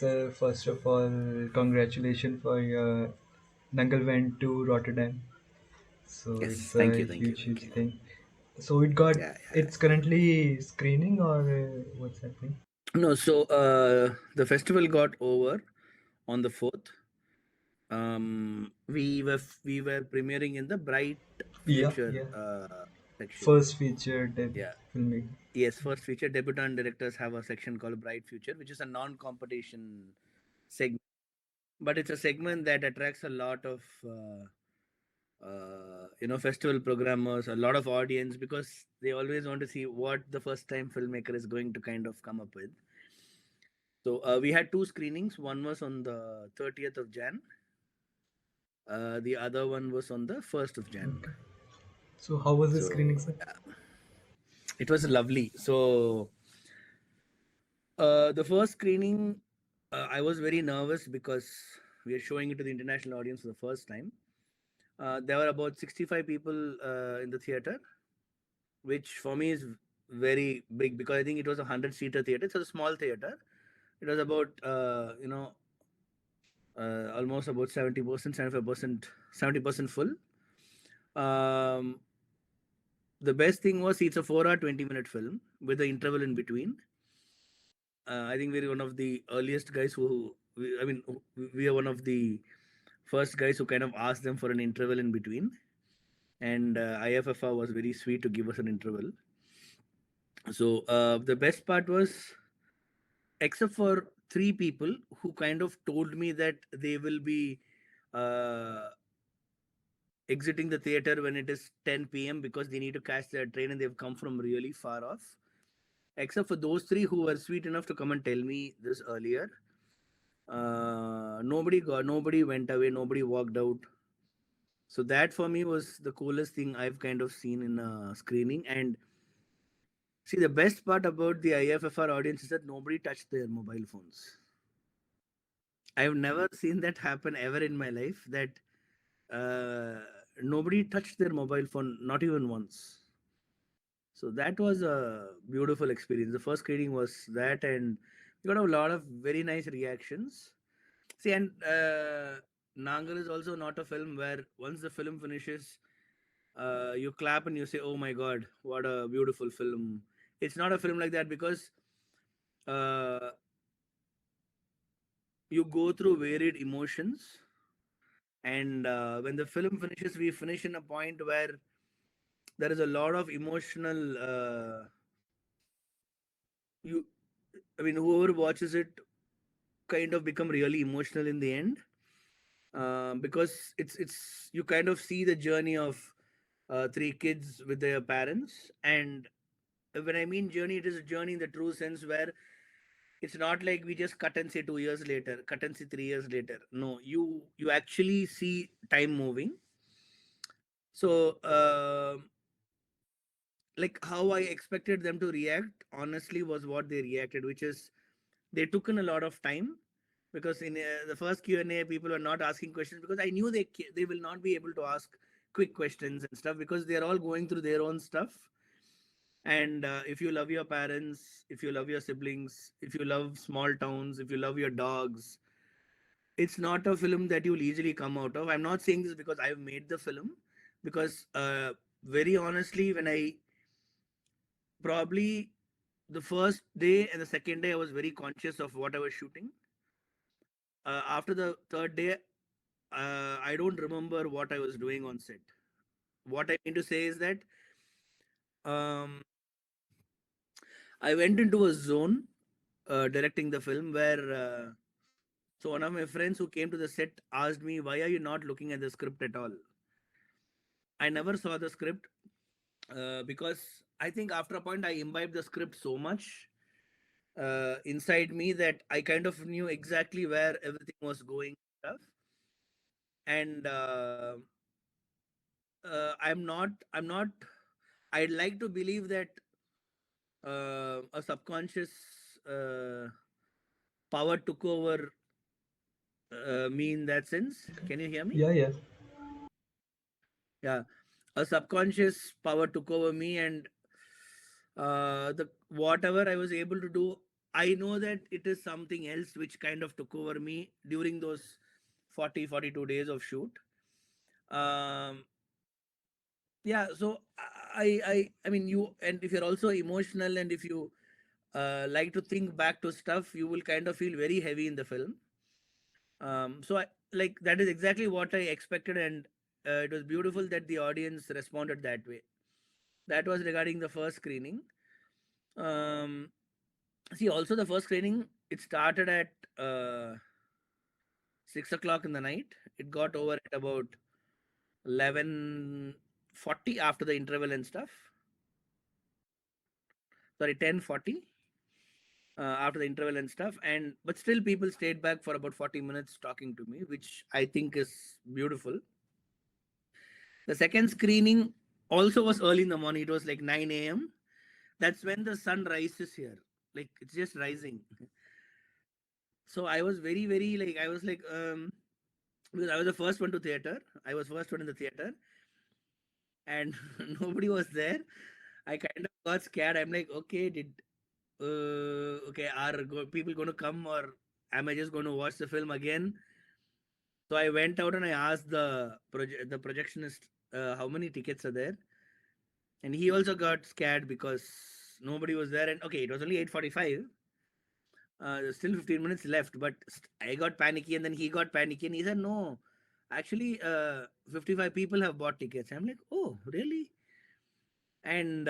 So first of all, congratulations for your Naangal went to Rotterdam. So Yes, it's thank a you, thank you, huge, thank huge you. thing. So it's Yeah. currently screening or what's happening? No, so the festival got over on the 4th. We were premiering in the Bright Yeah, Future yeah. section. First feature Yeah. filmmaking. Yes, first feature debutant directors have a section called Bright Future, which is a non-competition segment, but it's a segment that attracts a lot of festival programmers, a lot of audience, because they always want to see what the first time filmmaker is going to kind of come up with. So we had two screenings. One was on the 30th of Jan. The other one was on the 1st of Jan. Okay. So how was the screening, So sir? yeah, it was lovely. So the first screening, I was very nervous because we are showing it to the international audience for the first time. There were about 65 people in the theater, which for me is very big because I think it was a 100-seater theater. It's a small theater. It was about almost about 70%, 75%, 70% full. Um, the best thing was it's a 4 hour 20-minute film with the interval in between. I think we're one of the earliest guys I mean, we are one of the first guys who kind of asked them for an interval in between. And IFFR was very sweet to give us an interval. So the best part was, except for three people who kind of told me that they will be uh, exiting the theater when it is 10 p.m. because they need to catch their train and they've come from really far off. Except for those three who were sweet enough to come and tell me this earlier, nobody went away, nobody walked out. So that for me was the coolest thing I've kind of seen in a screening. And see, the best part about the IFFR audience is that nobody touched their mobile phones. I've never seen that happen ever in my life. That uh, nobody touched their mobile phone, not even once. So that was a beautiful experience. The first screening was that, and we got a lot of very nice reactions. See, and Naangal is also not a film where once the film finishes, you clap and you say, "Oh my God, what a beautiful film!" It's not a film like that because uh, you go through varied emotions, and when the film finishes, we finish in a point where there is a lot of emotional. You, I mean, whoever watches it kind of become really emotional in the end, because it's you kind of see the journey of three kids with their parents. And when I mean journey, it is a journey in the true sense where it's not like we just cut and say 2 years later, cut and say 3 years later. No, you actually see time moving. So like how I expected them to react honestly was what they reacted, which is they took in a lot of time, because in the first Q&A people were not asking questions because I knew they will not be able to ask quick questions and stuff because they're all going through their own stuff. And if you love your parents, if you love your siblings, if you love small towns, if you love your dogs, it's not a film that you'll easily come out of. I'm not saying this because I've made the film, because very honestly, when I probably the first day and the second day I was very conscious of what I was shooting. After the third day, I don't remember what I was doing on set. What I mean to say is that um, I went into a zone directing the film where so one of my friends who came to the set asked me, "Why are you not looking at the script at all?" I never saw the script because I think after a point I imbibed the script so much inside me that I kind of knew exactly where everything was going and stuff. And I'm not. I'd like to believe that a subconscious power took over me in that sense. Can you hear me? Yeah, yeah. Yeah, a subconscious power took over me, and the whatever I was able to do, I know that it is something else which kind of took over me during those 42 days of shoot. Um, yeah, so I mean, you, and if you're also emotional, and if you like to think back to stuff, you will kind of feel very heavy in the film. So I, like, that is exactly what I expected, and it was beautiful that the audience responded that way. That was regarding the first screening. Um, See, also the first screening, it started at 6 o'clock in the night. It got over at about 11:40 after the interval and stuff. Sorry, 10:40 after the interval and stuff. And but still, people stayed back for about 40 minutes talking to me, which I think is beautiful. The second screening also was early in the morning. It was like 9 a.m. That's when the sun rises here. Like, it's just rising. So I was very, very, like, I was like, because I was the first one to theater. I was first one in the theater, and nobody was there. I kind of got scared. I'm like, okay, okay, people going to come, or am I just going to watch the film again? So I went out and I asked the projectionist how many tickets are there, and he also got scared because nobody was there. And okay, it was only 8:45. There's still 15 minutes left, but I got panicky, and then he got panicky, and he said, "No, actually, 55 people have bought tickets." I'm like, "Oh, really?" And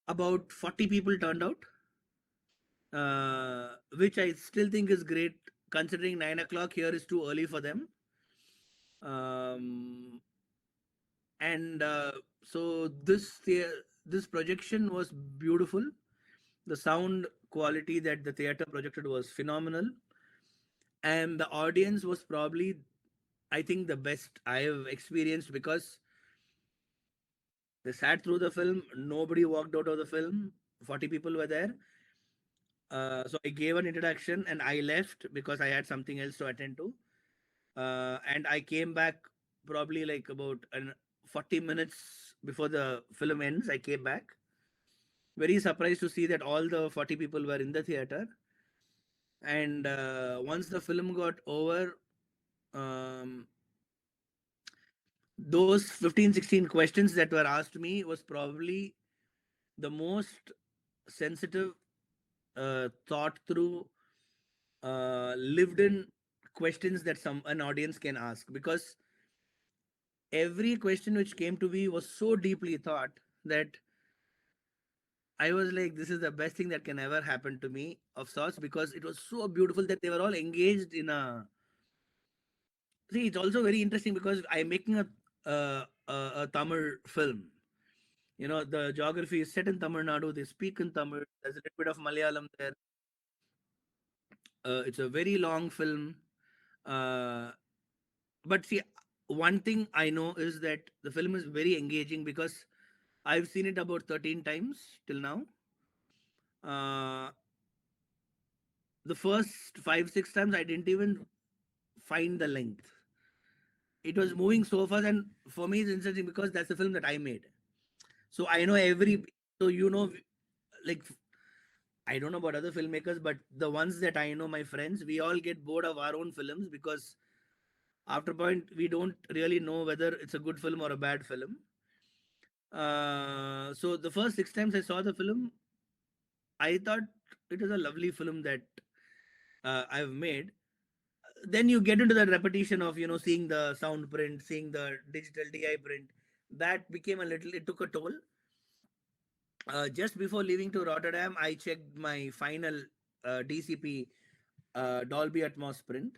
about 40 people turned out, which I still think is great, considering 9 o'clock here is too early for them. Um, and so this projection was beautiful. The sound quality that the theater projected was phenomenal, and the audience was probably, I think, the best I have experienced, because they sat through the film. Nobody walked out of the film. 40 people were there. So I gave an introduction and I left because I had something else to attend to. And I came back probably like about 40 minutes before the film ends. I came back. Very surprised to see that all the 40 people were in the theater. And once the film got over, um, those 15, 16 questions that were asked me was probably the most sensitive, thought through, lived in questions that an audience can ask, because every question which came to me was so deeply thought that I was like, this is the best thing that can ever happen to me, of sorts, because it was so beautiful that they were all engaged in a. See, it's also very interesting because I'm making a Tamil film. You know, the geography is set in Tamil Nadu. They speak in Tamil. There's a little bit of Malayalam there. It's a very long film. Uh, but see, one thing I know is that the film is very engaging because I've seen it about 13 times till now. Uh, the first five, six times I didn't even find the length. It was moving so fast, and for me, it's interesting because that's the film that I made. So I know every. So like, I don't know about other filmmakers, but the ones that I know, my friends, we all get bored of our own films because after a point we don't really know whether it's a good film or a bad film. So the first six times I saw the film, I thought it was a lovely film that I've made. Then you get into that repetition of seeing the sound print, seeing the digital DI print. That became a little. It took a toll. Just before leaving to Rotterdam, I checked my final DCP Dolby Atmos print.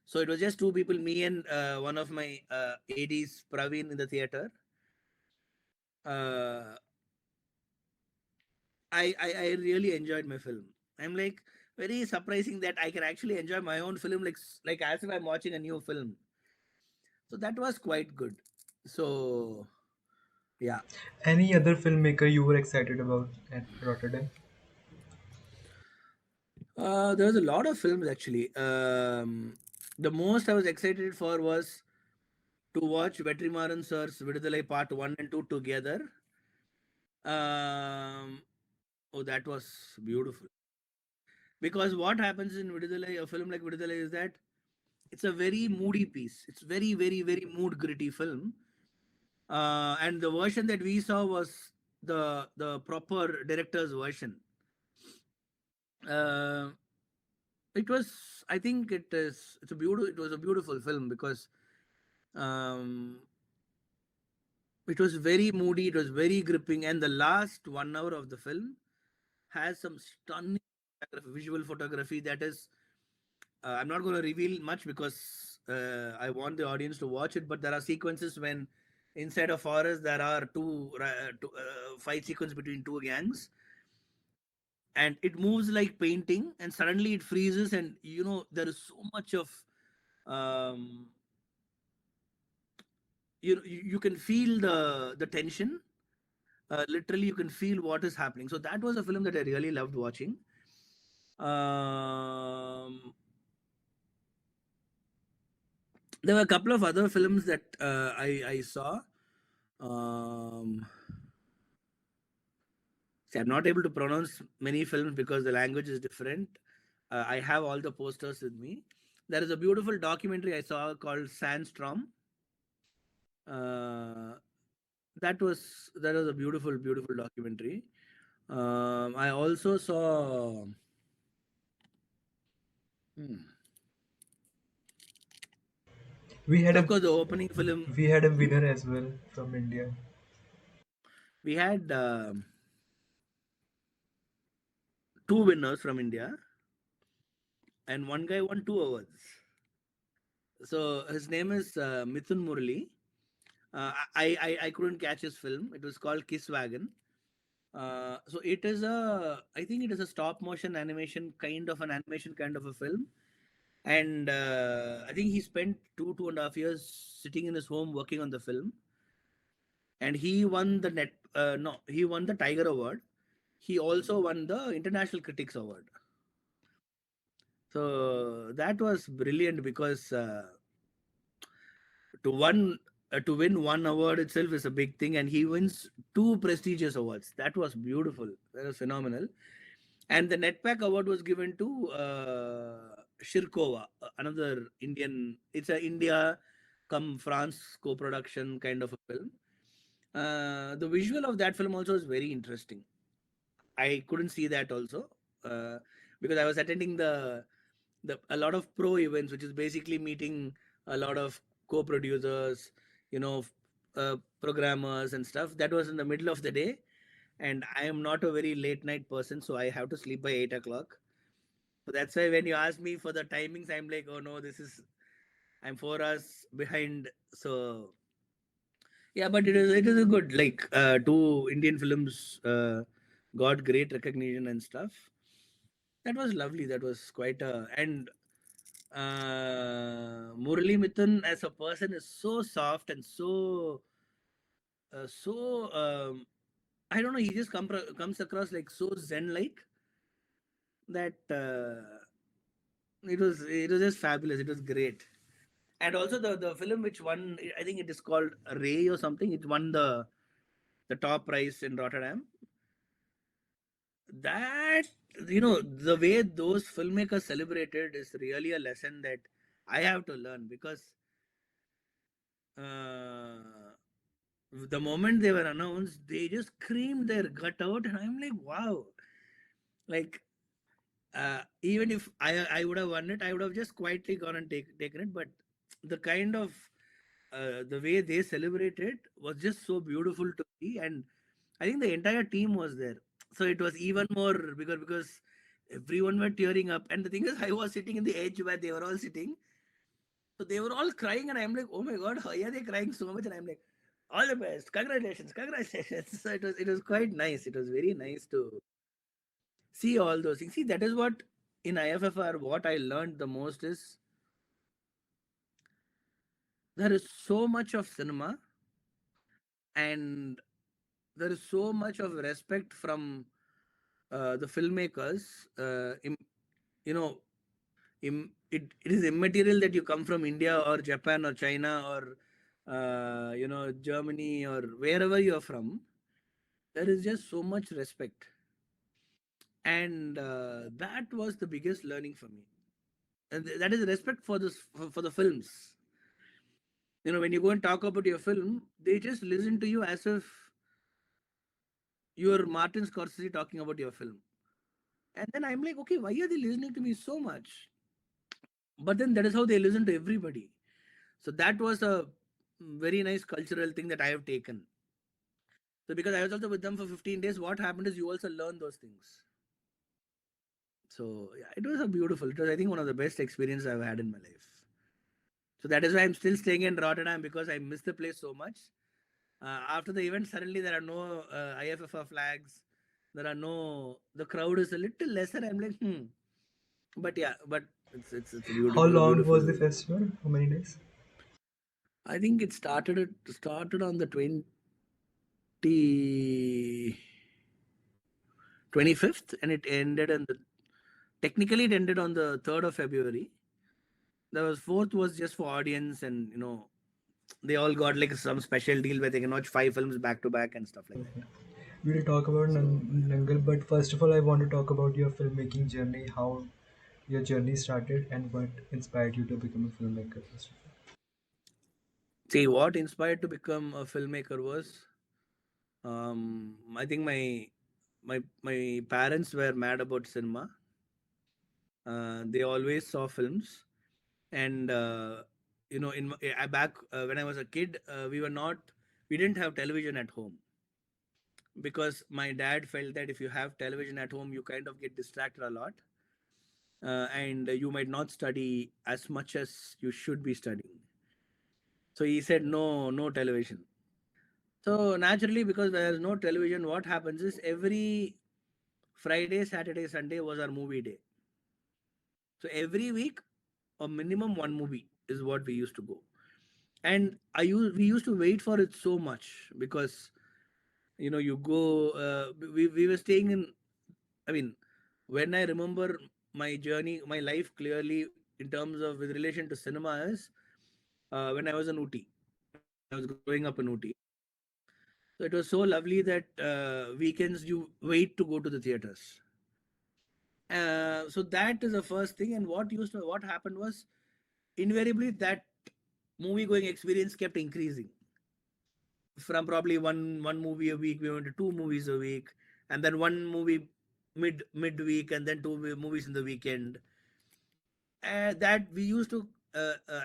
So it was just two people, me and one of my ADs, Praveen, in the theater. Uh, I really enjoyed my film. I'm like, very surprising that I can actually enjoy my own film like as if I'm watching a new film. So that was quite good. So yeah, Any other filmmaker you were excited about at Rotterdam? there was a lot of films actually. The most I was excited for was to watch Vetrimaran Sir's Vidudalai Part 1 and 2 together. Um, oh, that was beautiful. Because what happens in Vidudalai, a film like Vidudalai, is that it's a very moody piece. It's very, very, very mood gritty film. And the version that we saw was the proper director's version. Uh, it was, I think it was a beautiful film because um, it was very moody, it was very gripping, and the last 1 hour of the film has some stunning visual photography that is. I'm not going to reveal much because I want the audience to watch it. But there are sequences when inside a forest there are two fight sequence between two gangs, and it moves like painting, and suddenly it freezes, and there is so much of um, you can feel the tension. Literally, you can feel what is happening. So that was a film that I really loved watching. Um, there were a couple of other films that I saw. Um, See, I'm not able to pronounce many films because the language is different. I have all the posters with me. There is a beautiful documentary I saw called Sandstorm. Uh, that was a beautiful, beautiful documentary. I also saw, hmm, We had of a course, the opening film. we had a Hmm? winner as well from India. We had two winners from India, and one guy won two awards. So his name is Mithun Murli. I couldn't catch his film. It was called Kiss Wagon. So it is I think it is a stop motion animation kind of a film. And I think he spent 2.5 years sitting in his home working on the film. And he won the no, he won the Tiger Award. He also won the International Critics Award. So that was brilliant because to one to win one award itself is a big thing, and he wins two prestigious awards. That was beautiful. That was phenomenal. And the Netpack award was given to Shirkova, another Indian. It's a India come France co-production kind of a film. The visual of that film also is very interesting. I couldn't see that also uh, because I was attending the a lot of pro events, which is basically meeting a lot of co-producers, you know, programmers and stuff. That was in the middle of the day, and I am not a very late night person, so I have to sleep by 8 o'clock. So that's why when you ask me for the timings, I'm like, oh no, I'm 4 hours behind. So yeah, but it is a good like two Indian films got great recognition and stuff. That was lovely. That was quite a and Murali Mithun as a person is so soft and so I don't know. He just comes across like so zen like that. It was just fabulous. It was great. And also the film which won, I think it is called Ray or something. It won the top prize in Rotterdam. That the way those filmmakers celebrated is really a lesson that I have to learn because uh, the moment they were announced, they just screamed their gut out, and I'm like, wow, like even if I would have won it, I would have just quietly gone and taken it. But the kind of the way they celebrated was just so beautiful to see, and I think the entire team was there, so it was even more because everyone were tearing up, and the thing is, I was sitting in the edge where they were all sitting, so they were all crying, and I'm like, oh my god, why are they crying so much? And I'm like, all the best, congratulations, congratulations. So it was quite nice. It was very nice to see all those things. See, that is what in IFFR, what I learned the most is there is so much of cinema, and there is so much of respect from the filmmakers. You know, it is immaterial that you come from India or Japan or China or Germany or wherever you are from. There is just so much respect. And that was the biggest learning for me. And that is respect for this for the films. When you go and talk about your film, they just listen to you as if you're Martin Scorsese talking about your film. And then I'm like, okay, why are they listening to me so much? But then that is how they listen to everybody. So that was a very nice cultural thing that I have taken. So because I was also with them for 15 days, what happened is you also learn those things. So yeah, it was a beautiful. It was, I think, one of the best experiences I've had in my life. So that is why I'm still staying in Rotterdam, because I miss the place so much. After the event, suddenly there are no IFFR flags. There are no. The crowd is a little lesser. I'm like, hmm. But yeah, but it's a How beautiful, long was the beautiful. festival? How many days? I think it started on the 25th, and it ended on the technically it ended on the 3rd of February. The was fourth was just for audience, and they all got like some special deal where they can watch 5 films back to back and stuff like that. Okay. We will talk about So yeah. Nangal, but first of all, I want to talk about your filmmaking journey, how your journey started, and what inspired you to become a filmmaker. First of See, what inspired to become a filmmaker was, I think my parents were mad about cinema. They always saw films, and back when I was a kid, we didn't have television at home, because my dad felt that if you have television at home, you kind of get distracted a lot, and you might not study as much as you should be studying. So he said, no, no television. So naturally, because there's no television, what happens is every Friday, Saturday, Sunday was our movie day. So every week, a minimum one movie is what we used to go. And we used to wait for it so much, because you go. We were staying in. I mean, when I remember my journey, my life clearly in terms of with relation to cinema is when I was in Uti, when I was growing up in Uti. So it was so lovely that weekends you wait to go to the theaters. So that is the first thing. And what happened was, invariably that movie going experience kept increasing. From probably one movie a week, we went to 2 movies a week, and then one movie midweek, and then two movies in the weekend. That we used to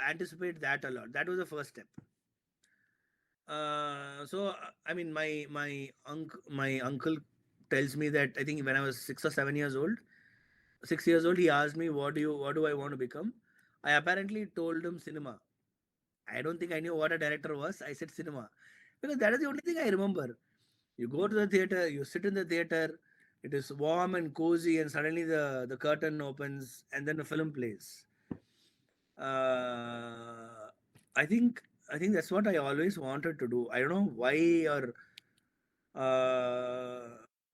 anticipate that a lot. That was the first step. I mean, my uncle tells me that I think when I was 6 or 7 years old, 6 years old, he asked me, what do I want to become? I apparently told him cinema. I don't think I knew what a director was. I said cinema, because that is the only thing I remember. You go to the theater, you sit in the theater, it is warm and cozy, and suddenly the curtain opens and then the film plays. Uh, I think I think that's what I always wanted to do. I don't know or uh,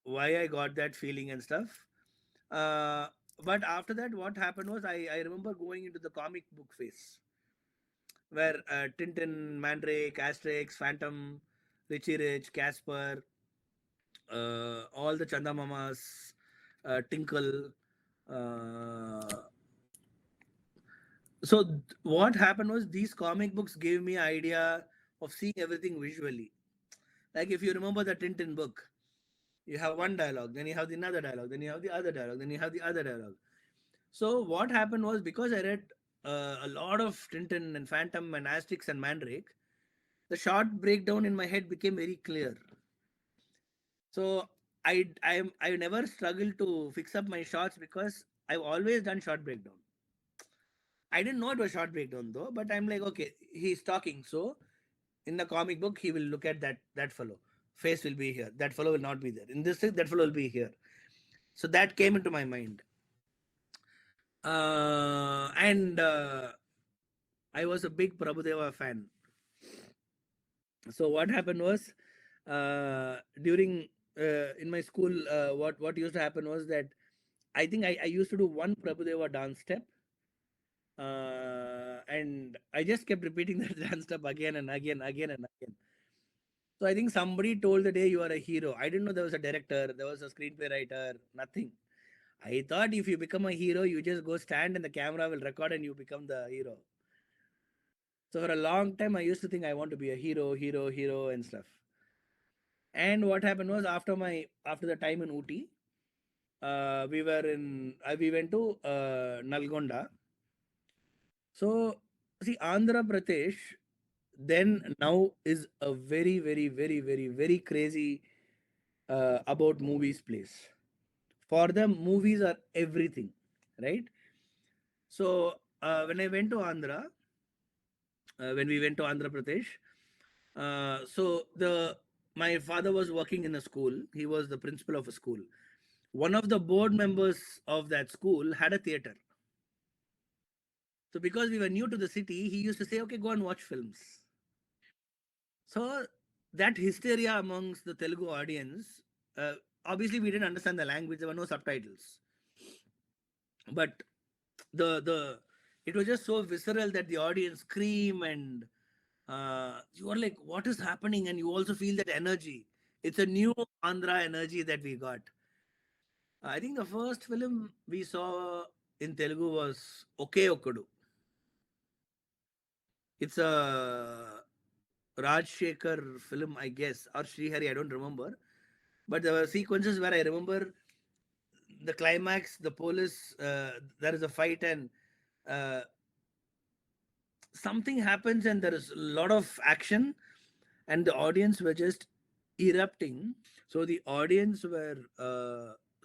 why I got that feeling and stuff. Uh, but after that, what happened was I remember going into the comic book phase, where Tintin, Mandrake, Asterix, Phantom, Richie Rich, Casper, all the Chanda Mamas, Tinkle. Uh, what happened was, these comic books gave me idea of seeing everything visually. Like if you remember the Tintin book, you have one dialogue, then you have the another dialogue, then you have the other dialogue, then you have the other dialogue. So what happened was, because I read a lot of Tintin and Phantom and Asterix and Mandrake, the short breakdown in my head became very clear. So I never struggled to fix up my shots, because I've always done short breakdown. I didn't know it was short breakdown though, but I'm like, okay, he's talking. So in the comic book, he will look at that fellow. Face will be here. That fellow will not be there. In this thing, that fellow will be here. So that came into my mind. And I was a big Prabhudeva fan. So what happened was, during in my school, what used to happen was that I think I used to do one Prabhudeva dance step, and I just kept repeating that dance step again and again, again and again. So I think somebody told the day, you are a hero. I didn't know there was a director, there was a screenplay writer, nothing. I thought if you become a hero, you just go stand and the camera will record and you become the hero. So for a long time, I used to think I want to be a hero, hero, hero, and stuff. And what happened was after the time in Ooty, we went to Nalgonda. So see, Andhra Pradesh then now is a very, very, very, very, very crazy about movies place. For them, movies are everything, right? So when I went to Andhra, when we went to Andhra Pradesh, so the my father was working in a school. He was the principal of a school. One of the board members of that school had a theater. So because we were new to the city, he used to say, "Okay, go and watch films." So that hysteria amongst the Telugu audience, uh, obviously we didn't understand the language. There were no subtitles, but the it was just so visceral that the audience scream and you are like, what is happening? And you also feel that energy. It's a new Andhra energy that we got. I think the first film we saw in Telugu was Okay Okadu. It's a Rajshekhar film, I guess, or Srihari, I don't remember. But there were sequences where I remember the climax, the police, there is a fight, and uh, something happens, and there is a lot of action, and the audience were just erupting. So the audience were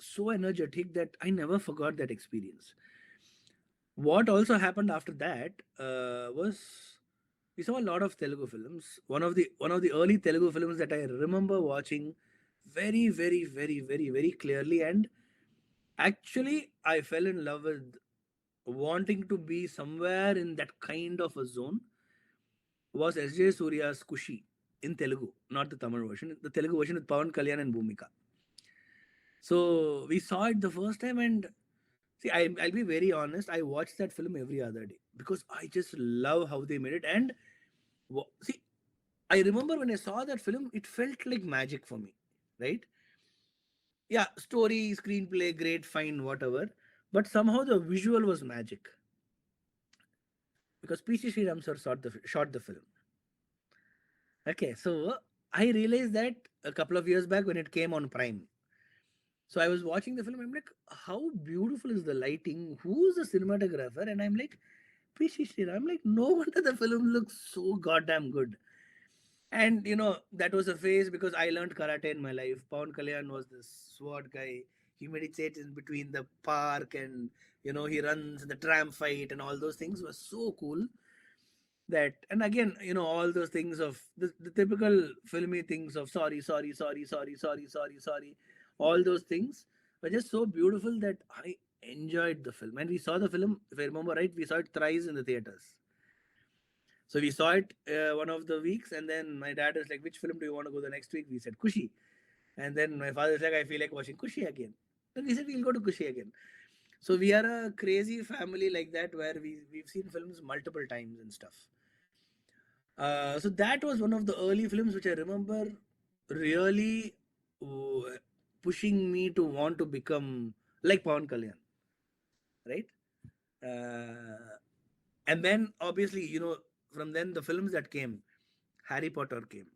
so energetic that I never forgot that experience. What also happened after that was we saw a lot of Telugu films. One of the early Telugu films that I remember watching very, very, very, very, very clearly, and actually I fell in love with wanting to be somewhere in that kind of a zone was S.J. Surya's Kushi in Telugu, not the Tamil version, the Telugu version with Pawan Kalyan and Bhumika. So we saw it the first time, and see, I'll be very honest. I watch that film every other day because I just love how they made it. And see, I remember when I saw that film, it felt like magic for me, right? Yeah, story, screenplay, great, fine, whatever. But somehow the visual was magic because P.C. Sriram sir shot the film. Okay, so I realized that a couple of years back when it came on Prime. So I was watching the film. I'm like, how beautiful is the lighting? Who's the cinematographer? And I'm like, PC Sriraam. I'm like, no wonder the film looks so goddamn good. And that was a phase because I learned karate in my life. Pawan Kalyan was this sword guy. He meditates in between the park, and he runs the tram fight, and all those things were so cool. That, and again, all those things of the typical filmy things of sorry, sorry, sorry, sorry, sorry, sorry, sorry, all those things were just so beautiful that I enjoyed the film. And we saw the film, if I remember right, we saw it thrice in the theaters. So we saw it one of the weeks, and then my dad was like, which film do you want to go the next week? We said Kushi. And then my father was like, I feel like watching Kushi again. Then we said we'll go to Kushi again. So we are a crazy family like that, where we've seen films multiple times and stuff. So that was one of the early films which I remember really pushing me to want to become like Pawan Kalyan, right? Uh, and then obviously, from then the films that came, Harry Potter came.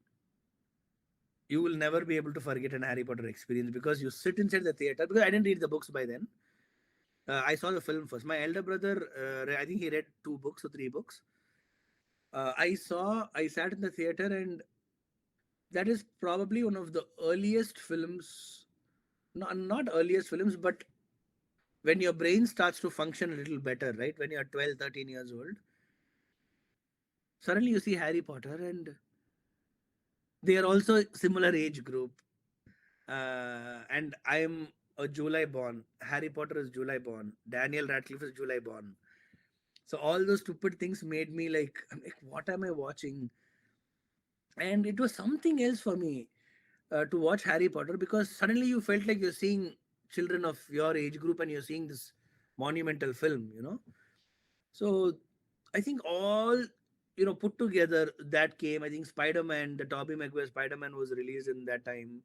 You will never be able to forget an Harry Potter experience because you sit inside the theater. Because I didn't read the books by then. I saw the film first. My elder brother, I think he read 2 books or 3 books. I sat in the theater, and that is probably one of the earliest films, not earliest films, but when your brain starts to function a little better, right? When you're 12, 13 years old, suddenly you see Harry Potter, and they are also similar age group. And I'm a July born. Harry Potter is July born. Daniel Radcliffe is July born. So all those stupid things made me like, I'm like, what am I watching? And it was something else for me to watch Harry Potter because suddenly you felt like you're seeing children of your age group and you're seeing this monumental film. So I think all put together that came. I think Spider-Man, the Tobey Maguire Spider-Man was released in that time.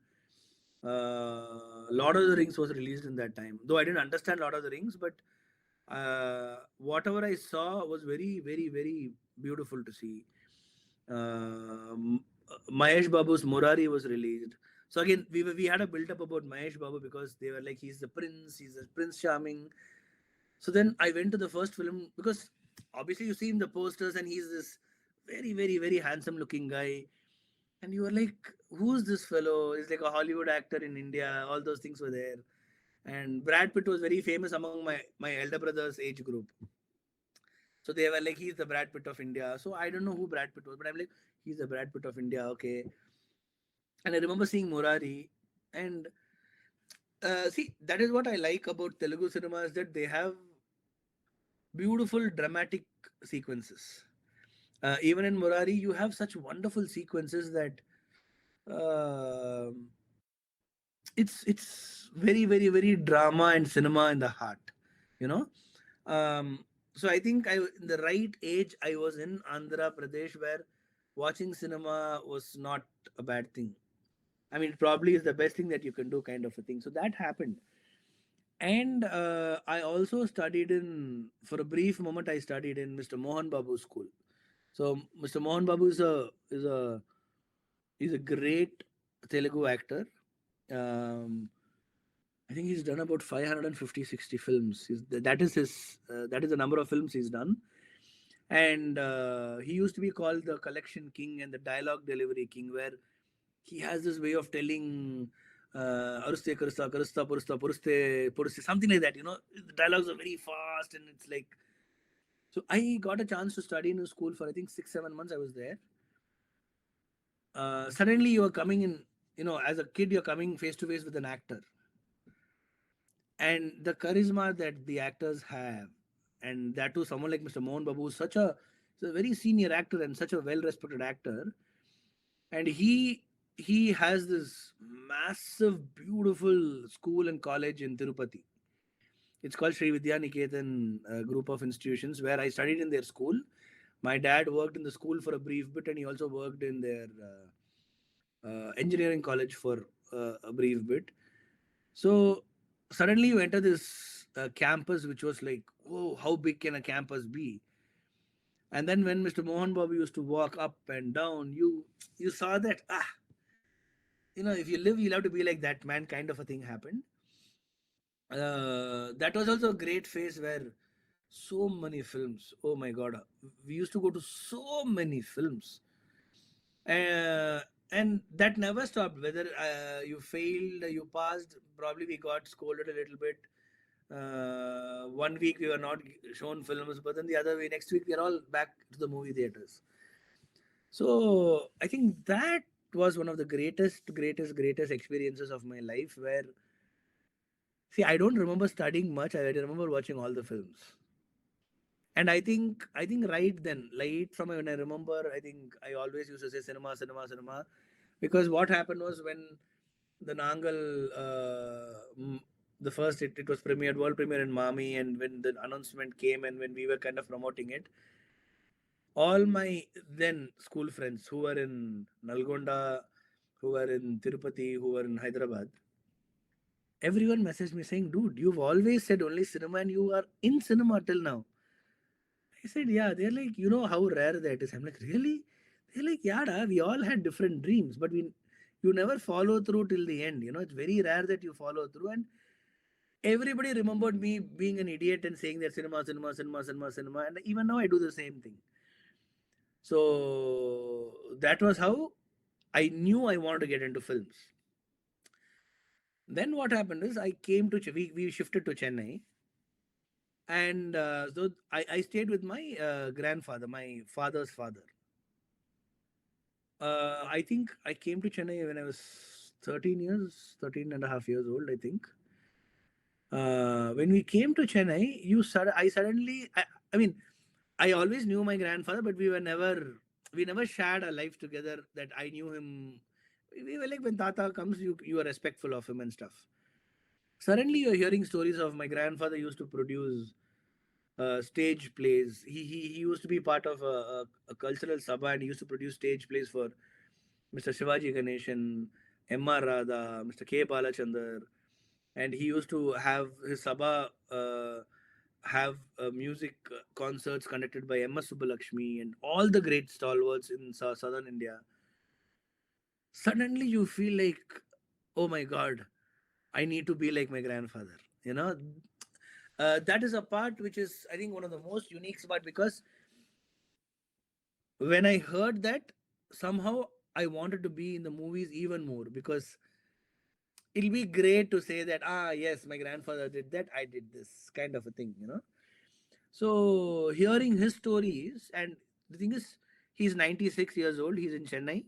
Lord of the Rings was released in that time. Though I didn't understand Lord of the Rings, but whatever I saw was very, very, very beautiful to see. Mahesh Babu's Murari was released. So again, we had a build up about Mahesh Babu because they were like he's the Prince Charming. So then I went to the first film because obviously you see in the posters and he's this very, very, very handsome looking guy. And you were like, who's this fellow? He's like a Hollywood actor in India. All those things were there. And Brad Pitt was very famous among my elder brother's age group. So they were like, he's the Brad Pitt of India. So I don't know who Brad Pitt was, but I'm like, he's the Brad Pitt of India. Okay. And I remember seeing Murari. And see, that is what I like about Telugu cinema is that they have beautiful dramatic sequences. Even in Murari, you have such wonderful sequences that it's very, very, very drama and cinema in the heart, you know. So I think I in the right age I was in Andhra Pradesh where watching cinema was not a bad thing. I mean, it probably is the best thing that you can do, kind of a thing. So that happened. And I also studied in, for a brief moment, I studied in Mr. Mohan Babu's school. So Mr. Mohan Babu is a great Telugu actor. Um, I think he's done about 550, 60 films. That is that is the number of films he's done. And he used to be called the collection king and the dialogue delivery king, where he has this way of telling Aruste Karusta, Karusta, Purusta, Puruste, Puruste, something like that. You know, the dialogues are very fast and it's like. So I got a chance to study in a school for I think 6, 7 months. I was there. Suddenly you are coming in, you know, as a kid, you're coming face to face with an actor. And the charisma that the actors have, and that too, someone like Mr. Mohan Babu, is a very senior actor and such a well respected actor. And he has this massive, beautiful school and college in Tirupati. It's called Sri Vidya Niketan group of institutions where I studied in their school. My dad worked in the school for a brief bit, and he also worked in their engineering college for a brief bit. So suddenly you enter this campus, which was like, oh, how big can a campus be? And then when Mr. Mohan Babu used to walk up and down, you saw that you know, if you live, you'll have to be like that man, kind of a thing happened. That was also a great phase where so many films. Oh my god, we used to go to so many films, uh, and that never stopped. Whether you failed, you passed, probably we got scolded a little bit. 1 week we were not shown films, but then the other way, next week we are all back to the movie theaters. So I think that was one of the greatest experiences of my life. Where see, I don't remember studying much. I remember watching all the films. And I think right then, right from when I remember, I think I always used to say cinema, cinema, cinema, because what happened was when the Naangal, the first it was premiered, world premiere in Mami, and when the announcement came and when we were kind of promoting it, all my then school friends who were in Nalgonda, who were in Tirupati, who were in Hyderabad, everyone messaged me saying, "Dude, you've always said only cinema, and you are in cinema till now." I said, yeah. They're like, you know how rare that is. I'm like, really? They're like, yeah, da, we all had different dreams, but you never follow through till the end. You know, it's very rare that you follow through. And everybody remembered me being an idiot and saying that cinema, cinema, cinema, cinema, cinema. And even now I do the same thing. So that was how I knew I wanted to get into films. Then what happened is I came to, we shifted to Chennai. And so I stayed with my grandfather, my father's father. I think I came to Chennai when I was 13 years, 13 and a half years old, I think. When we came to Chennai, I mean, I always knew my grandfather, but we never shared a life together that I knew him. We were like, when Tata comes, you are respectful of him and stuff. Suddenly, you're hearing stories of my grandfather used to produce stage plays. He used to be part of a cultural sabha and he used to produce stage plays for Mr. Shivaji Ganeshan. M.R. Radha, Mr. K. Balachandar, and he used to have his Sabha have music concerts conducted by M.S. Subbulakshmi and all the great stalwarts in southern India. Suddenly you feel like, oh my God, I need to be like my grandfather. You know, that is a part which is, I think, one of the most unique part, because when I heard that, somehow I wanted to be in the movies even more, because it'll be great to say that, ah, yes, my grandfather did that, I did this kind of a thing, you know. So hearing his stories, and the thing is, he's 96 years old, he's in Chennai.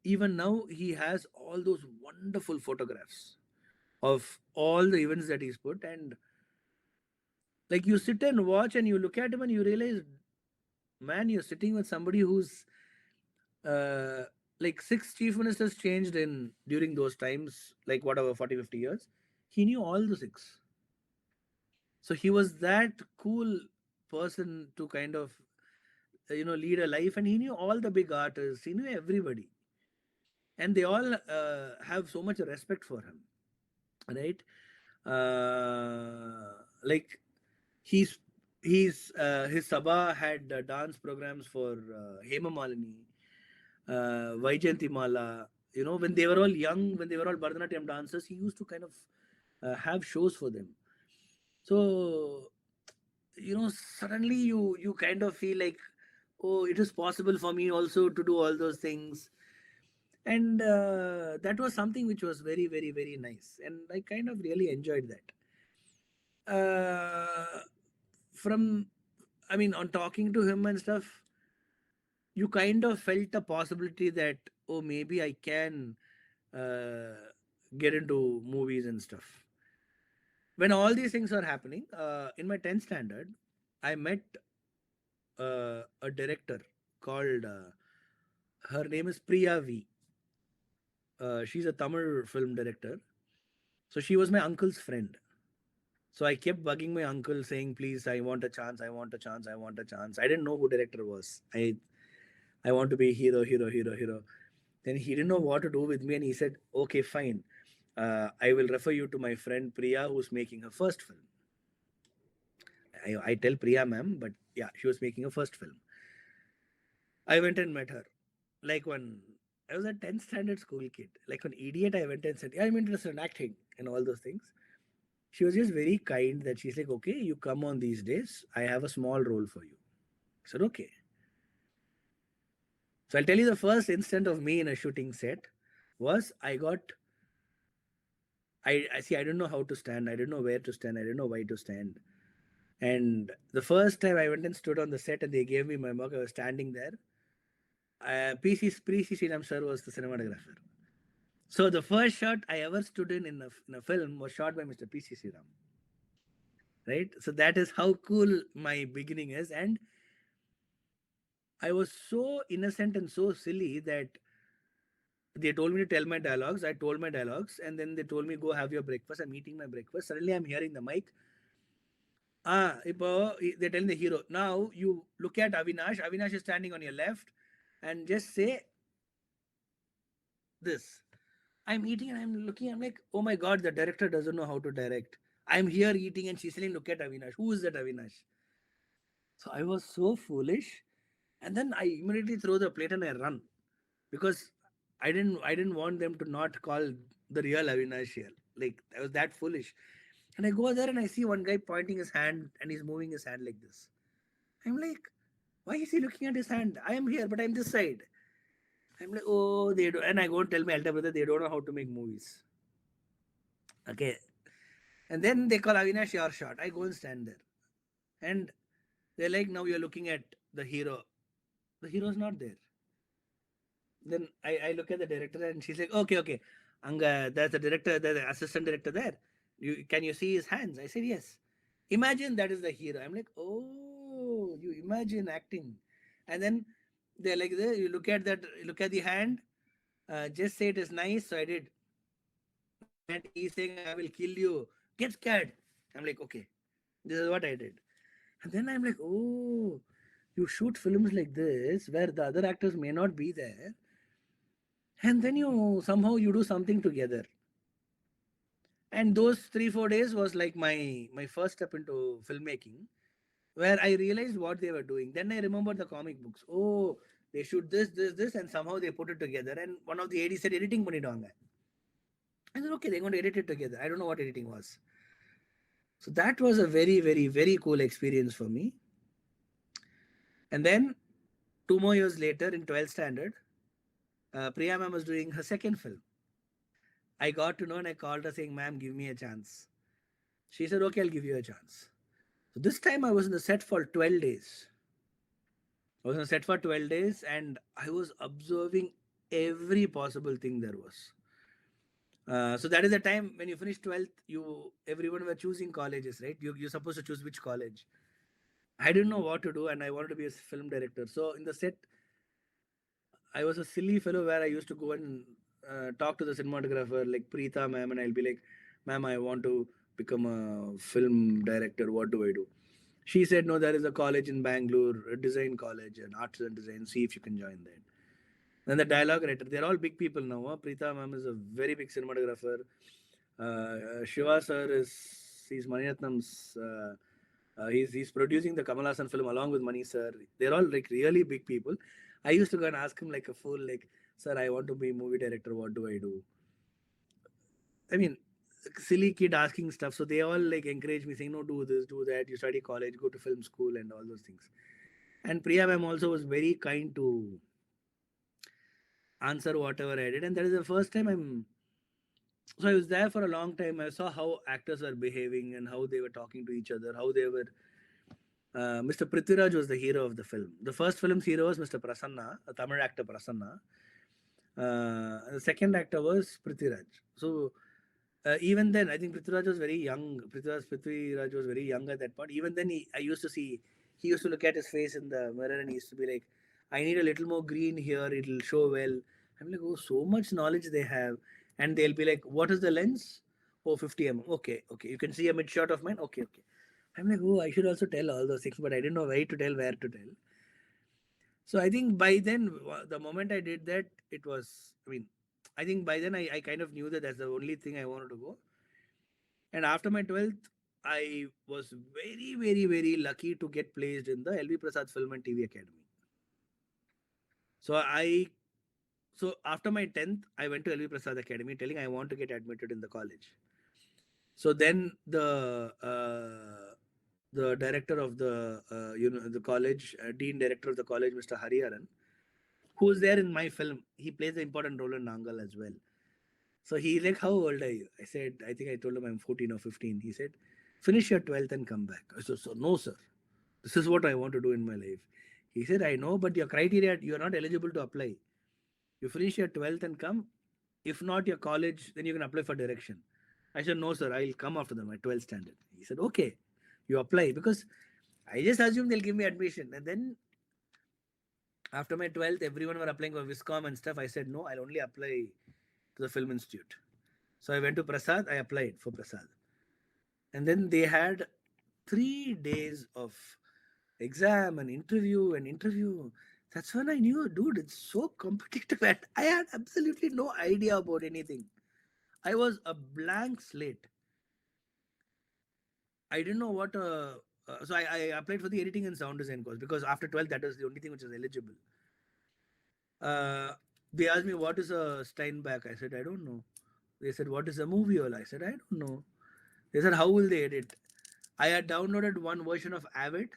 Even now, he has all those wonderful photographs of all the events that he's put. And like, you sit and watch and you look at him and you realize, man, you're sitting with somebody who's uh, like, six chief ministers changed in during those times, like whatever, 40, 50 years. He knew all the six. So he was that cool person to kind of, lead a life, and he knew all the big artists, he knew everybody, and they all have so much respect for him, right? Like, he's his sabha had dance programs for Hema Malini, Vaijayanti Mala. When they were all young, when they were all Bharatanatyam dancers, he used to kind of have shows for them. So, suddenly you kind of feel like, oh, it is possible for me also to do all those things. And that was something which was very, very, very nice, and I kind of really enjoyed that. From I mean, on talking to him and stuff, you kind of felt a possibility that, oh, maybe I can uh, get into movies and stuff. When all these things are happening, in my 10th standard, I met a director called, her name is Priya V. She's a Tamil film director. So she was my uncle's friend. So I kept bugging my uncle saying, please, I want a chance, I want a chance, I want a chance. I didn't know who director was. I want to be hero, hero, hero, hero. Then he didn't know what to do with me, and he said, okay, fine. I will refer you to my friend Priya, who's making her first film. I tell Priya, ma'am, but yeah, she was making her first film. I went and met her. Like, when I was a 10th standard school kid, like an idiot, I went and said, yeah, I'm interested in acting and all those things. She was just very kind that she's like, okay, you come on these days. I have a small role for you. I said, okay. So I'll tell you, the first instant of me in a shooting set was, I see, I don't know how to stand. I don't know where to stand. I don't know why to stand. And the first time I went and stood on the set and they gave me my mug, I was standing there. PC Srinam sir was the cinematographer. So the first shot I ever stood in a film was shot by Mr. PC Sriram. Right? So that is how cool my beginning is. And I was so innocent and so silly that they told me to tell my dialogues. I told my dialogues, and then they told me, go have your breakfast. I'm eating my breakfast. Suddenly I'm hearing the mic. They're telling the hero, now you look at Avinash. Avinash is standing on your left, and just say this. I'm eating and I'm looking. I'm like, oh my God, the director doesn't know how to direct. I'm here eating, and she's saying, look at Avinash. Who is that Avinash? So I was so foolish. And then I immediately throw the plate and I run, because I didn't want them to not call the real Avinash here. Like, I was that foolish. And I go there and I see one guy pointing his hand and he's moving his hand like this. I'm like, why is he looking at his hand? I am here, but I'm this side. I'm like, oh, they do. And I go and tell my elder brother, they don't know how to make movies. Okay. And then they call Avinash your shot. I go and stand there. And they're like, now you're looking at the hero. The hero's not there. Then I look at the director and she's like, okay, okay. Anga, there's the director, there's the assistant director there. Can you see his hands? I said, yes. Imagine that is the hero. I'm like, oh, you imagine acting. And then they're like, you look at that, look at the hand, just say it is nice. So I did. And he's saying, I will kill you. Get scared. I'm like, okay, this is what I did. And then I'm like, oh, you shoot films like this where the other actors may not be there, and then you somehow you do something together. And those 3 4 days was like my first step into filmmaking, where I realized what they were doing. Then I remembered the comic books. Oh, they shoot this, and somehow they put it together. And one of the AD said, editing பண்ணிடுவாங்க. I said, okay, they're going to edit it together. I don't know what editing was. So that was a very, very, very cool experience for me. And then 2 more years later, in 12th standard, Priya ma'am was doing her second film. I got to know and I called her saying, ma'am, give me a chance. She said, okay, I'll give you a chance. So this time I was in the set for 12 days. I was on set for 12 days and I was observing every possible thing there was. So that is the time when you finish 12th, you everyone were choosing colleges, right? You're supposed to choose which college. I didn't know what to do and I wanted to be a film director. So in the set, I was a silly fellow where I used to go and talk to the cinematographer like Preeta ma'am, and I'll be like, ma'am, I want to become a film director. What do I do? She said, no, there is a college in Bangalore, a design college, an arts and design. See if you can join that. Then the dialogue writer, they're all big people now. Huh? Preeta ma'am is a very big cinematographer. Shiva sir he's Maniratnam's. He's producing the Kamal Hassan film along with Mani sir. They're all like really big people. I used to go and ask him like a fool, like, sir, I want to be movie director. What do I do? I mean, silly kid asking stuff. So they all like encourage me, saying, no, do this, do that. You study college, go to film school, and all those things. And Priya ma'am also was very kind to answer whatever I did. And that is the first time so I was there for a long time. I saw how actors were behaving and how they were talking to each other, how they were. Mr. Prithviraj was the hero of the film. The first film's hero was Mr. Prasanna, a Tamil actor Prasanna. The second actor was Prithviraj. So even then, I think Prithviraj was very young. Prithviraj was very young at that point. Even then, I used to see, he used to look at his face in the mirror and he used to be like, I need a little more green here, it'll show well. I'm like, oh, so much knowledge they have. And they'll be like, what is the lens? Oh, 50 mm. Okay, okay. You can see a mid shot of mine. Okay, okay. I'm like, oh, I should also tell all those things, but I didn't know where to tell, where to tell. So I think by then, the moment I did that, it was, I mean, I think by then I kind of knew that that's the only thing I wanted to go. And after my 12th, I was very, very, very lucky to get placed in the LV Prasad Film and TV Academy. So so after my 10th, I went to LV Prasad Academy telling I want to get admitted in the college. So then the director of the college, dean director of the college, Mr. Hariharan, who's there in my film, he plays an important role in Naangal as well. So he's like, how old are you? I said, I think I told him I'm 14 or 15. He said, finish your 12th and come back. I said, so no, sir. This is what I want to do in my life. He said, I know, but your criteria, you are not eligible to apply. You finish your 12th and come. If not your college, then you can apply for direction. I said, no, sir, I'll come after my 12th standard. He said, okay, you apply. Because I just assumed they'll give me admission. And then after my 12th, everyone were applying for Viscom and stuff. I said, no, I'll only apply to the Film Institute. So I went to Prasad, I applied for Prasad. And then they had 3 days of exam and interview. That's when I knew, dude, it's so competitive. And I had absolutely no idea about anything. I was a blank slate. I didn't know what. So I applied for the editing and sound design course because after 12th, that was the only thing which was eligible. Uh, they asked me, what is a Steinbeck? I said, I don't know. They said, what is a movie all? I said, I don't know. They said, how will they edit? I had downloaded one version of Avid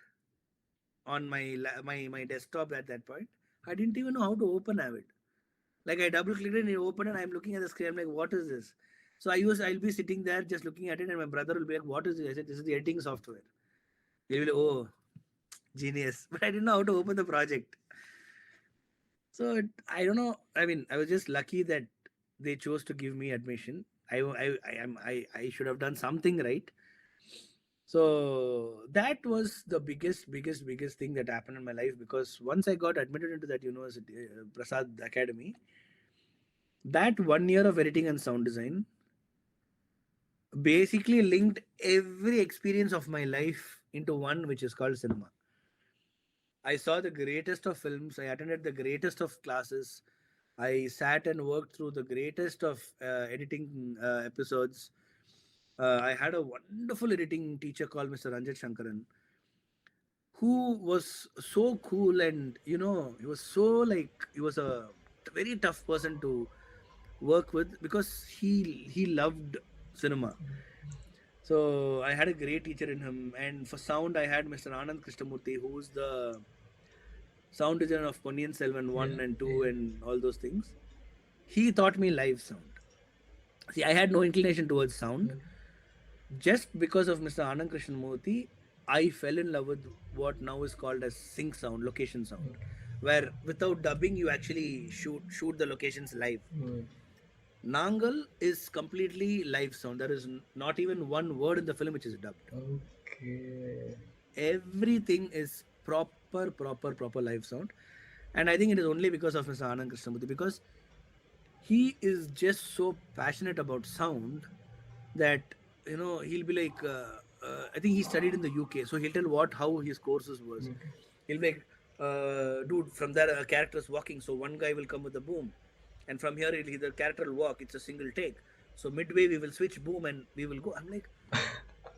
on my desktop at that point. I didn't even know how to open Avid. Like I double clicked it and it opened and I'm looking at the screen. I'm like, what is this? So I'll be sitting there just looking at it and my brother will be like, what is this? I said, this is the editing software. He'll be like, oh, genius. But I didn't know how to open the project. So I don't know. I mean, I was just lucky that they chose to give me admission. I should have done something right. So that was the biggest thing that happened in my life because once I got admitted into that university, Prasad Academy, that 1 year of editing and sound design basically linked every experience of my life into one, which is called cinema. I saw the greatest of films. I attended the greatest of classes. I sat and worked through the greatest of editing episodes. I had a wonderful editing teacher called Mr. Ranjit Shankaran, who was so cool, and he was so like, he was a very tough person to work with because he loved cinema. So I had a great teacher in him, and for sound I had Mr. Anand Krishnamurthy, who was the sound designer of Ponniyin Selvan Yeah, 1 and 2 yeah, and all those things. He taught me live sound. See, I had no inclination towards sound. okay, Just because of Mr. Anand Krishnamurthy, I fell in love with what now is called as sync sound, location sound, okay, where without dubbing you actually shoot the locations live. okay, Naangal is completely live sound. There is not even one word in the film which is dubbed. okay, Everything is proper live sound. And I think it is only because of Mr. Anand Krishnamurthy, because he is just so passionate about sound that he'll be like, I think he studied in the UK, so he'll tell what how his courses was. okay, He'll be like, dude, from there a character is walking, so one guy will come with a boom, and from here the character will walk. It's a single take. So midway we will switch boom and we will go. I'm like,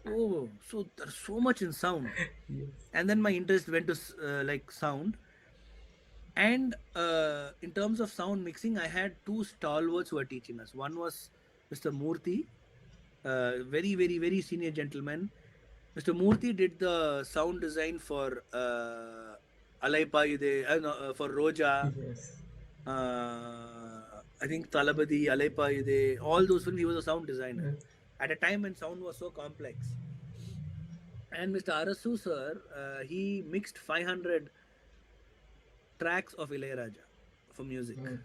oh, so there's so much in sound. yes, And then my interest went to like sound. And in terms of sound mixing, I had two stalwarts who were teaching us. One was Mr. Murthy, very senior gentleman. Mr. Murthy did the sound design for Alaipa Ide, no, for Roja, yes, I think Talabadi, Alaipa Ide, all those films. He was a sound designer okay, at a time when sound was so complex. And Mr. Arasu sir, he mixed 500 tracks of Ilayaraja for music. okay,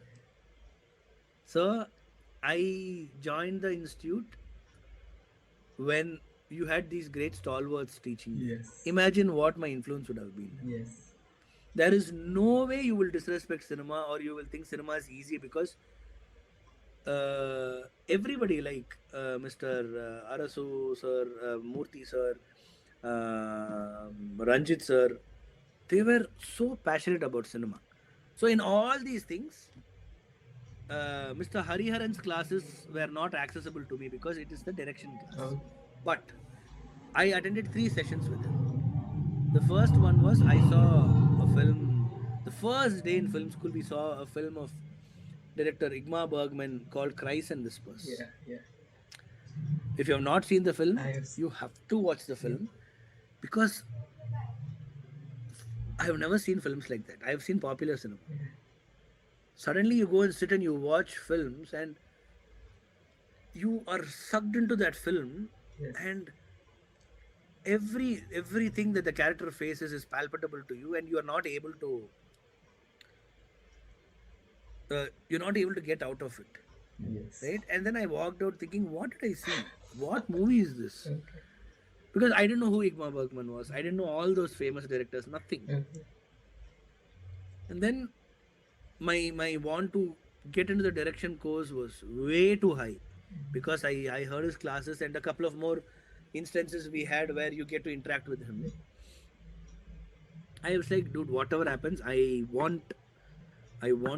So I joined the institute when you had these great stalwarts teaching me. yes, Imagine what my influence would have been. yes, There is no way you will disrespect cinema or you will think cinema is easy, because everybody like Mr. Arasu sir, Murthy sir, Ranjit sir, they were so passionate about cinema. So in all these things, Mr. Hariharan's classes were not accessible to me because it is the direction class. okay, But I attended 3 sessions with him. The first one was I saw a film. The first day in film school, we saw a film of director Igmar Bergman called Cries and Whispers. yeah, yeah. If you have not seen the I film, have, you have to watch the yeah, film, because I have never seen films like that. I have seen popular cinema. yeah, Suddenly, you go and sit and you watch films, and you are sucked into that film, yes, and everything that the character faces is palpable to you, and you're not able to get out of it, yes, right? And then I walked out thinking, what did I see? What movie is this? okay, Because I didn't know who Igmar Bergman was. I didn't know all those famous directors, nothing. okay, And then my want to get into the direction course was way too high, because I heard his classes and a couple of more instances we had where you get to interact with him. I was like, dude, whatever happens, I want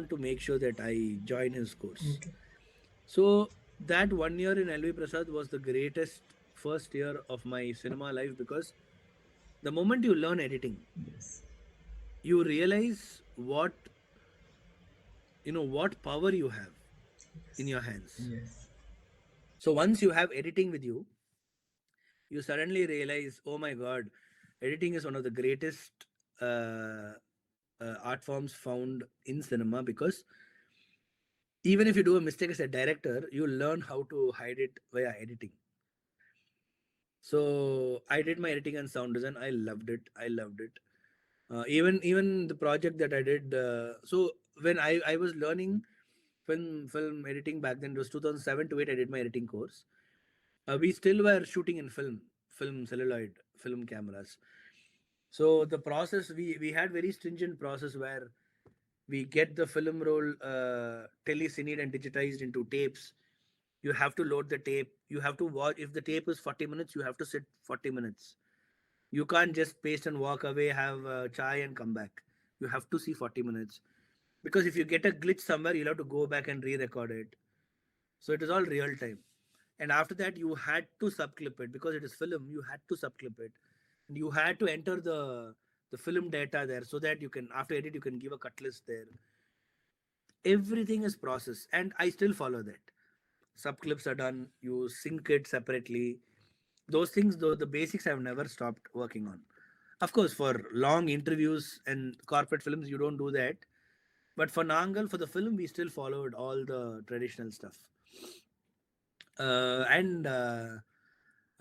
to make sure that I join his course. okay, So that 1 year in LV Prasad was the greatest first year of my cinema life, because the moment you learn editing, yes, you realize what power you have in your hands. yes, So once you have editing with you, you suddenly realize, oh my god, editing is one of the greatest art forms found in cinema, because even if you do a mistake as a director, you learn how to hide it via editing. So I did my editing and sound design. I loved it. I loved it. Even the project that I did. So when I was learning film editing back then, it was 2007 to 8. I did my editing course. We still were shooting in film celluloid, film cameras. So the process, we had very stringent process where we get the film roll telecined and digitized into tapes. You have to load the tape. You have to watch. If the tape is 40 minutes, you have to sit 40 minutes. You can't just paste and walk away, have chai and come back. You have to see 40 minutes. because if you get a glitch somewhere, you'll have to go back and re-record it. So it is all real time. And after that, you had to subclip it because it is film. You had to subclip it, and you had to enter the film data there so that you can, after edit, you can give a cut list there. Everything is processed, and I still follow that. Subclips are done. You sync it separately. Those things, though, the basics I've never stopped working on. Of course, for long interviews and corporate films, you don't do that. But for Naangal, for the film, we still followed all the traditional stuff. And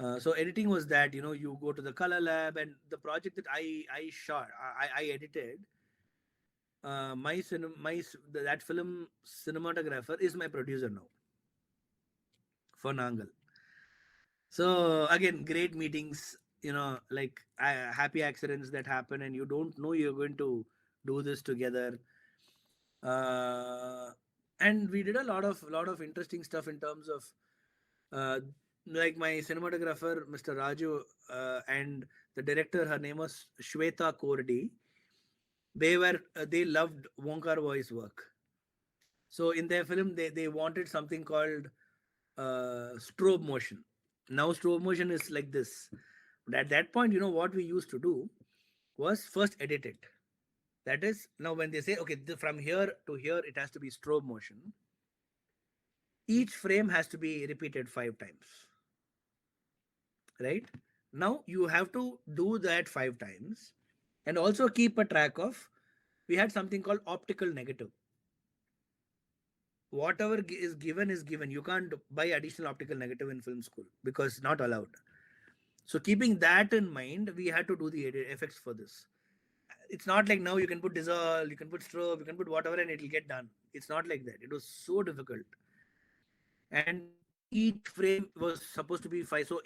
So editing was that, you go to the color lab, and the project that I shot, I edited. That film cinematographer is my producer now for Naangal. So again, great meetings, like happy accidents that happen, and you don't know you're going to do this together. Uh, and we did a lot of interesting stuff in terms of uh, like my cinematographer, Mr. Raju, and the director, her name was Shweta Kordi. They loved Wonkar voice work. So in their film, they wanted something called strobe motion. Now strobe motion is like this. But at that point, what we used to do was first edit it. That is, now when they say, okay, from here to here, it has to be strobe motion. Each frame has to be repeated 5 times, right? Now you have to do that 5 times, and also keep a track of. We had something called optical negative. Whatever is given. You can't buy additional optical negative in film school because it's not allowed. So keeping that in mind, we had to do the effects for this. It's not like now you can put dissolve, you can put strobe, you can put whatever, and it'll get done. It's not like that. It was so difficult. And each frame was supposed to be five. So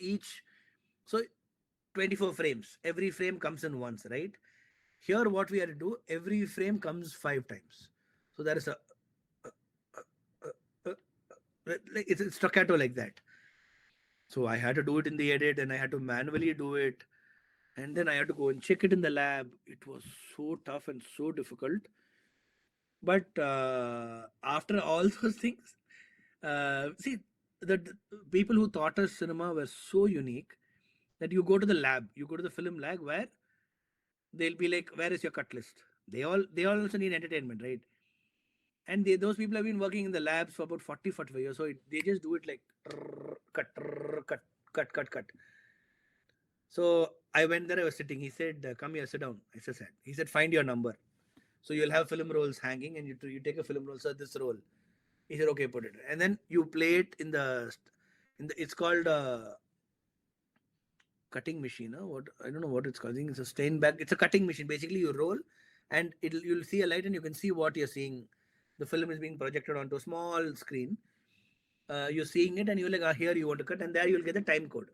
24 frames. Every frame comes in once, right? Here, what we had to do, every frame comes 5 times. So there is it's staccato like that. So I had to do it in the edit, and I had to manually do it, and then I had to go and check it in the lab. It was so tough and so difficult. But after all those things, see, the people who taught us cinema were so unique that you go to the lab, you go to the film lab where they'll be like, "Where is your cut list?" They all also need entertainment, right? And those people have been working in the labs for about 45 years, so they just do it like cut, cut, cut, cut, cut. So I went there. I was sitting. He said, "Come here, sit down." I said, "He said, find your number." So you'll have film rolls hanging, and you take a film roll. So this roll. He said, "Okay, put it." And then you play it in the. It's called cutting machine. What, I don't know what it's called. I think it's a stain bag. It's a cutting machine. Basically, you roll, and you'll see a light, and you can see what you're seeing. The film is being projected onto a small screen. You're seeing it, and you're like, here you want to cut, and there you'll get the time code.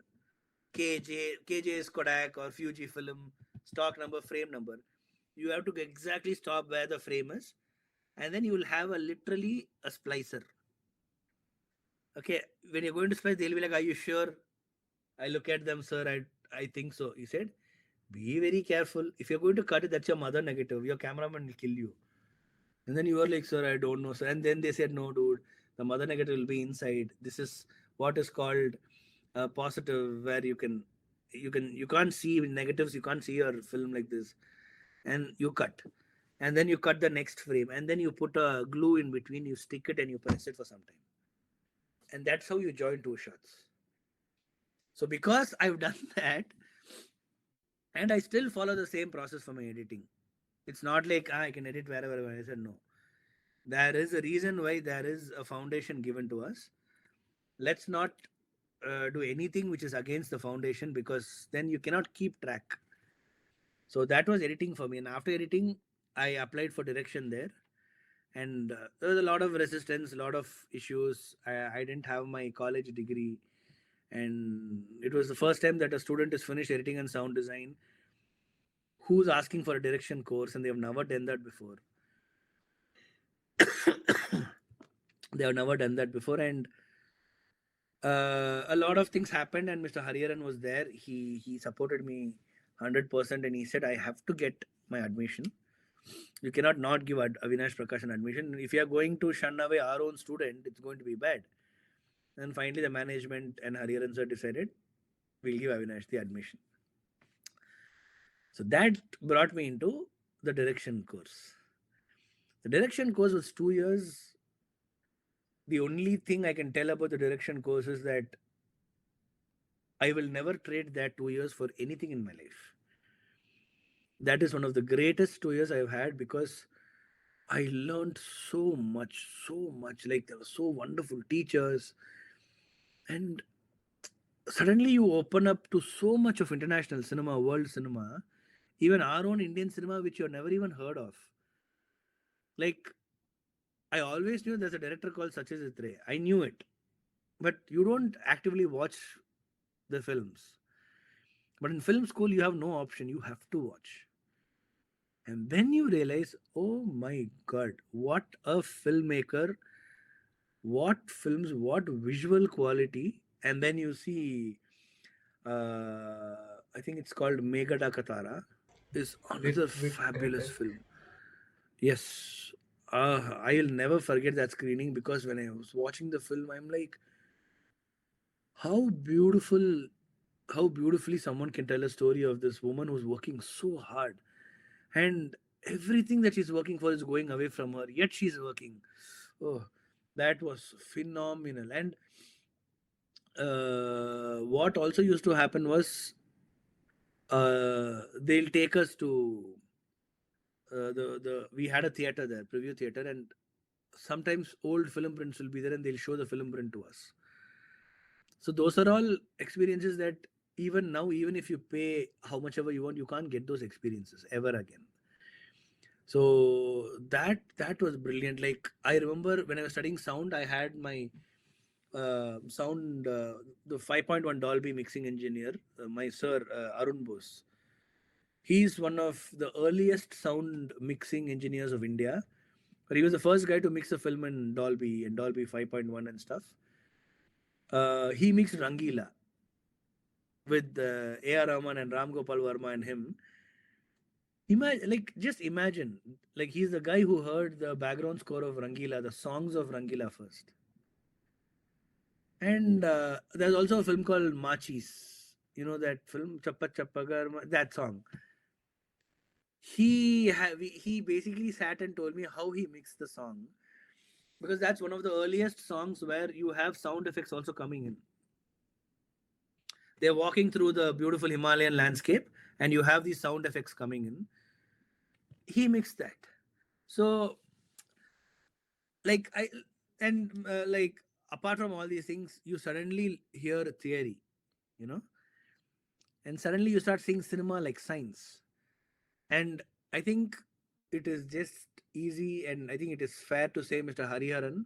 KJ is Kodak or Fuji film, stock number, frame number. You have to exactly stop where the frame is, and then you will have a literally a splicer. Okay, when you're going to splice, they'll be like, "Are you sure?" I look at them, sir. I think so. He said, "Be very careful. If you're going to cut it, that's your mother negative. Your cameraman will kill you." And then you were like, "Sir, I don't know, sir." And then they said, "No, dude, the mother negative will be inside. This is what is called a positive, where you can't see negatives. You can't see your film like this." And you cut, and then you cut the next frame, and then you put a glue in between. You stick it and you press it for some time, and that's how you join two shots. So because I've done that, and I still follow the same process for my editing. It's not like I can edit wherever I said no. There is a reason why there is a foundation given to us. Let's not do anything which is against the foundation, because then you cannot keep track. So that was editing for me. And after editing, I applied for direction there. And there was a lot of resistance, a lot of issues. I didn't have my college degree. And it was the first time that a student is finished editing and sound design who's asking for a direction course, and they have never done that before. They have never done that before. And a lot of things happened, and Mr. Hariharan was there. He supported me 100%, and he said I have to get my admission. You cannot not give Avinash Prakash an admission. If you are going to shun away our own student, it's going to be bad. And finally, the management and Hariharan sir decided we'll give Avinash the admission. So that brought me into the direction course. The direction course was 2 years. The only thing I can tell about the direction course is that I will never trade that 2 years for anything in my life. That is one of the greatest 2 years I've had because I learned so much, so much. Like there were so wonderful teachers, and suddenly you open up to so much of international cinema, world cinema, even our own Indian cinema, which you've never even heard of. Like I always knew there's a director called Satyajit Ray. I knew it, but you don't actively watch the films. But in film school, you have no option. You have to watch. And then you realize, oh my God, what a filmmaker, what films, what visual quality. And then you see, I think it's called Megada Katara, is another with fabulous director. film. Yes. I'll never forget that screening because when I was watching the film, I'm like, how beautiful, how beautifully someone can tell a story of this woman who's working so hard and everything that she's working for is going away from her, yet she's working. Oh, that was phenomenal. And what also used to happen was they'll take us to the we had a theater there, preview theater, and sometimes old film prints will be there and they'll show the film print to us. So those are all experiences that even now, even if you pay how much ever you want, you can't get those experiences ever again. So that was brilliant. Like I remember when I was studying sound, I had my sound the 5.1 Dolby mixing engineer, my sir Arun Bose. He's one of the earliest sound mixing engineers of India. But he was the first guy to mix a film in Dolby and Dolby 5.1 and stuff. He mixed Rangila with A.R. Rahman and Ram Gopal Verma and him. Imagine, like, just imagine, like, he's the guy who heard the background score of Rangila, the songs of Rangila first. And there's also a film called Machis. You know that film, Chappa Chappagar, that song. He basically sat and told me how he mixed the song because that's one of the earliest songs where you have sound effects also coming in. They're walking through the beautiful Himalayan landscape, and you have these sound effects coming in. He mixed that. So like I and like apart from all these things you suddenly hear theory, you know, and suddenly you start seeing cinema like science. And I think it is just easy, and I think it is fair to say Mr. Hariharan,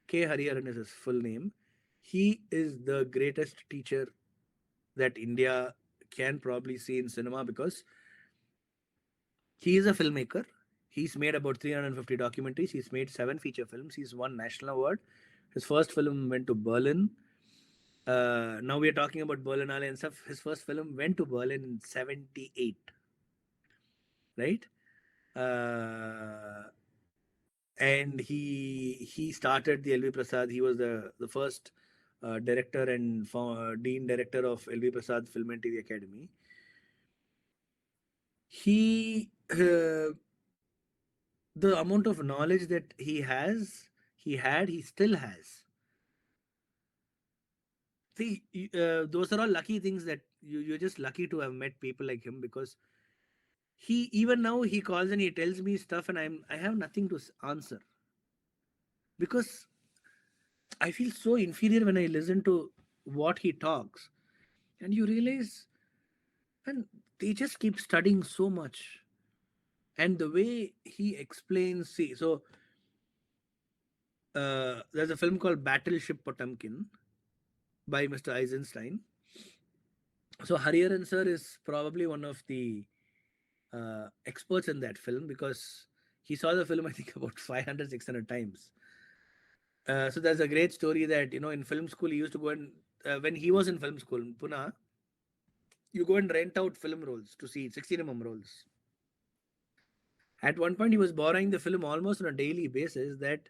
K Hariharan is his full name, he is the greatest teacher that India can probably see in cinema because he is a filmmaker. He's made about 350 documentaries. He's made 7 feature films. He's won national award. His first film went to Berlin. Now we are talking about Berlinale and stuff. His first film went to Berlin in '78, right? Uh, and he started the LV Prasad. He was the first director and dean director of LV Prasad Film and TV Academy. He the amount of knowledge that he still has. See, those are all lucky things that you're just lucky to have met people like him because he even now he calls and he tells me stuff and I have nothing to answer because I feel so inferior when I listen to what he talks, and you realize, and they just keep studying so much, and the way he explains. See, so there's a film called Battleship Potemkin by Mr. Eisenstein. So Hariharan sir is probably one of the experts in that film because he saw the film I think about 500, 600 times. So there's a great story that in film school he used to go and when he was in film school in Pune, you go and rent out film rolls to see 16 rolls. At one point, he was borrowing the film almost on a daily basis. That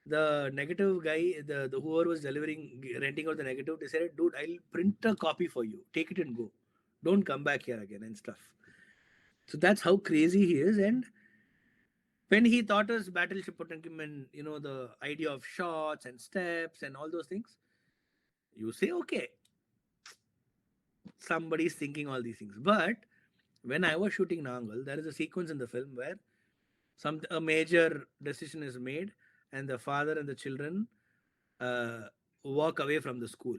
the negative guy, the whoever was delivering, renting out the negative, decided, dude, I'll print a copy for you. Take it and go. Don't come back here again and stuff. So that's how crazy he is. And when he taught us Battleship Potemkin and the idea of shots and steps and all those things, you say, okay, somebody's thinking all these things. But when I was shooting Naangal, there is a sequence in the film where a major decision is made, and the father and the children uh, walk away from the school.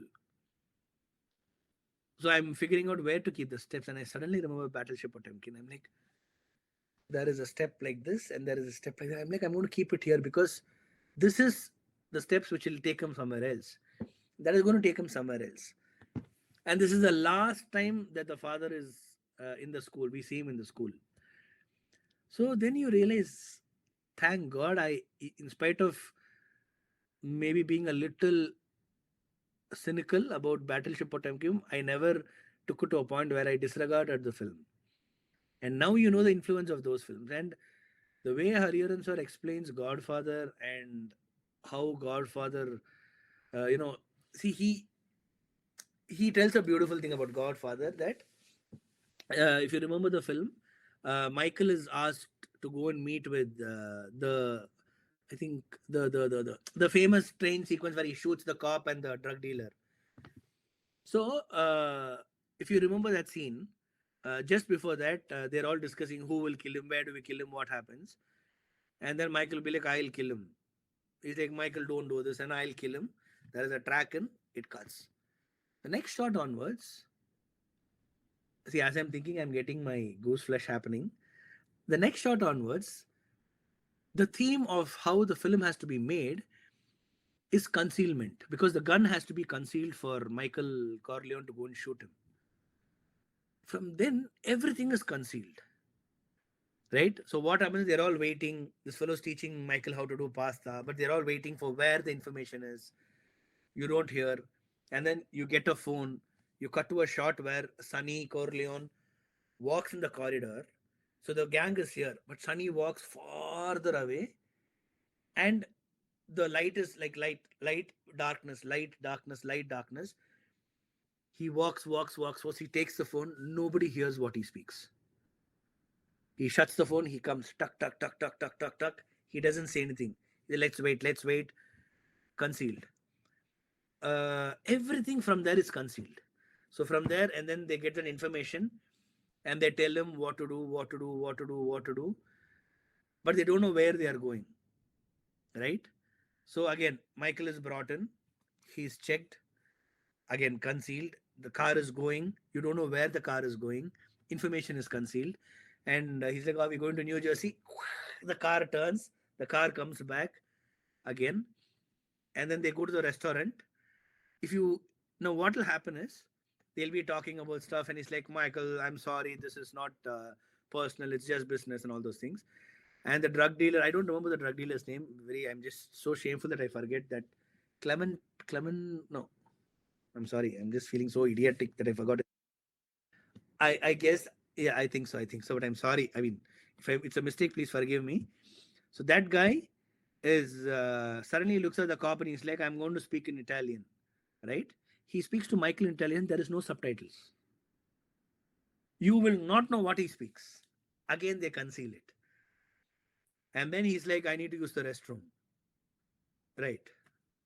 So I'm figuring out where to keep the steps, and I suddenly remember Battleship Potemkin. I'm like, there is a step like this, and there is a step like that. I'm like, I'm going to keep it here because this is the steps which will take him somewhere else. That is going to take him somewhere else. And this is the last time that the father is in the school. We see him in the school. So then you realize, thank God, in spite of maybe being a little cynical about Battleship Potemkin, I never took it to a point where I disregarded the film. And now you know the influence of those films. And the way Hariharan sir explains Godfather and how Godfather, you know, see, he tells a beautiful thing about Godfather that if you remember the film, Michael is asked to go and meet with I think the famous train sequence where he shoots the cop and the drug dealer. So if you remember that scene, just before that, they're all discussing who will kill him, where do we kill him, what happens, and then Michael will be like, "I'll kill him." He's like, "Michael, don't do this," and I'll kill him. There is a track in it cuts. The next shot onwards, see, as I'm thinking, I'm getting my goose flesh happening. The next shot onwards, the theme of how the film has to be made is concealment because the gun has to be concealed for Michael Corleone to go and shoot him. From then, everything is concealed, right? So what happens? They're all waiting. This fellow's teaching Michael how to do pasta, but they're all waiting for where the information is. You don't hear, and then you get a phone. You cut to a shot where Sonny Corleone walks in the corridor. So the gang is here, but Sonny walks farther away, and the light is like light, darkness, light, darkness, light, darkness. He walks. He takes the phone. Nobody hears what he speaks. He shuts the phone. He comes, tuck, tuck, tuck, tuck, tuck, tuck, tuck. He doesn't say anything. Let's wait. Concealed. Everything from there is concealed. So from there, and then they get an information, and they tell him what to do, what to do, what to do, what to do, but they don't know where they are going, right? So again, Michael is brought in. He's checked. Again, concealed. The car is going. You don't know where the car is going. Information is concealed. And he's like, "Are we going to New Jersey?" The car turns. The car comes back again. And then they go to the restaurant. If you know what will happen is they'll be talking about stuff. And he's like, "Michael, I'm sorry. This is not personal. It's just business and all those things." And the drug dealer, I don't remember the drug dealer's name. I'm just so shameful that I forget that. Clement, no, I'm sorry. I'm just feeling so idiotic that I forgot. I guess, yeah, I think so, but I'm sorry. I mean, if it's a mistake, please forgive me. So that guy is suddenly looks at the cop and he's like, "I'm going to speak in Italian," right? He speaks to Michael in Italian. There is no subtitles. You will not know what he speaks. Again, they conceal it. And then he's like, "I need to use the restroom," right?